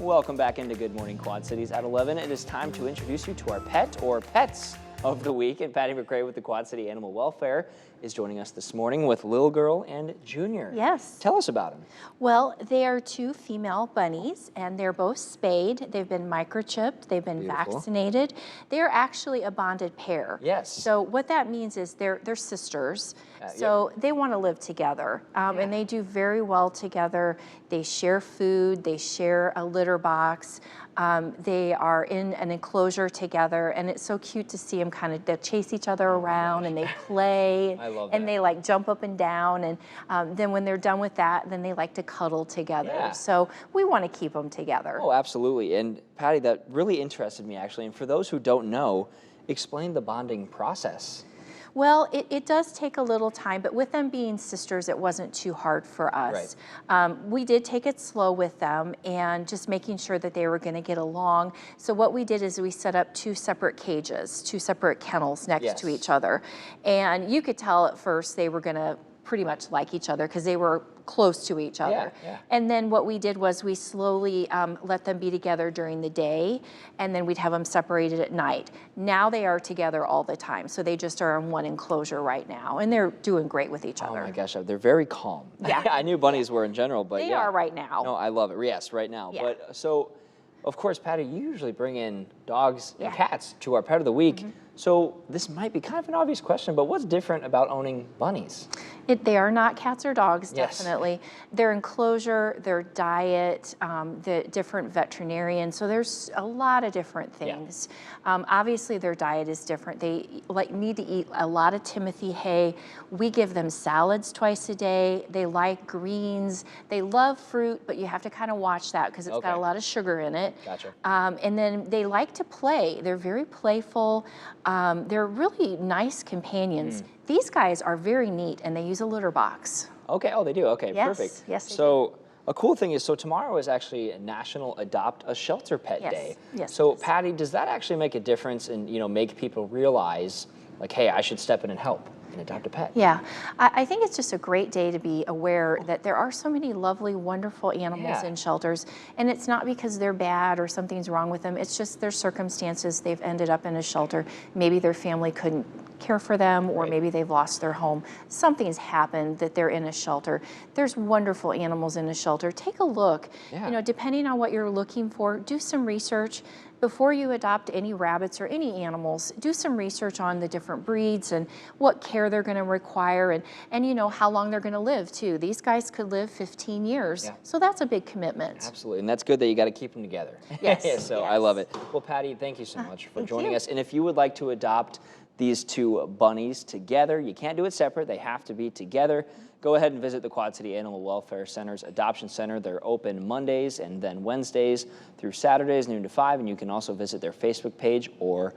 Welcome back into Good Morning Quad Cities at 11. It is time to introduce you to our pet or pets of the week. And Patti McRae with the Quad City Animal Welfare is joining us this morning with Lil Girl and Junior. Yes. Tell us about them. Well, they are two female bunnies, and they're both spayed. They've been microchipped. They've been vaccinated. They're actually a bonded pair. Yes. So what that means is they're sisters. So they want to live together, and they do very well together. They share food. They share a litter box. They are in an enclosure together, and it's so cute to see them they chase each other around, and they play. I love and they like jump up and down, and then when they're done with that, then they like to cuddle together. Yeah. So we want to keep them together. Oh, absolutely. And Patti, that really interested me actually. And for those who don't know, explain the bonding process. Well, it does take a little time, but with them being sisters, it wasn't too hard for us. Right. We did take it slow with them and just making sure that they were going to get along. So what we did is we set up two separate cages, two separate kennels next to each other. And you could tell at first they were going to pretty much like each other because they were close to each other. And then what we did was we slowly let them be together during the day, and then we'd have them separated at night. Now they are together all the time, so they just are in one enclosure right now, and they're doing great with each other. Oh my gosh, they're very calm. Yeah. I knew bunnies were in general, but they are right now. No, I love it. Yes, right now. Yeah. But so, of course, Patti, you usually bring in dogs and cats to our Pet of the Week. So this might be kind of an obvious question, but what's different about owning bunnies? They are not cats or dogs, definitely. Their enclosure, their diet, the different veterinarians. So there's a lot of different things. Obviously, their diet is different. They need to eat a lot of Timothy hay. We give them salads twice a day. They like greens. They love fruit, but you have to kind of watch that because it's got a lot of sugar in it. Gotcha. And then they like to play. They're very playful. They're really nice companions. These guys are very neat, and they use a litter box. Okay, oh, they do, okay, perfect. Yes, so a cool thing is, so tomorrow is actually a National Adopt a Shelter Pet Day. Yes. So Patti, does that actually make a difference and make people realize, like, hey, I should step in and help and adopt a pet? Yeah, I think it's just a great day to be aware that there are so many lovely, wonderful animals in shelters, and it's not because they're bad or something's wrong with them. It's just their circumstances. They've ended up in a shelter. Maybe their family couldn't care for them, or maybe they've lost their home. Something's happened that they're in a shelter. There's wonderful animals in a shelter. Take a look. Depending on what you're looking for, do some research. Before you adopt any rabbits or any animals, do some research on the different breeds and what care they're going to require, and how long they're going to live too. These guys could live 15 years, so that's a big commitment. Absolutely, and that's good that you got to keep them together. Yes. I love it. Well, Patti, thank you so much for joining us. And if you would like to adopt these two bunnies together, you can't do it separate. They have to be together. Go ahead and visit the Quad City Animal Welfare Center's Adoption Center. They're open Mondays and then Wednesdays through Saturdays, noon to 5, and you can also visit their Facebook page or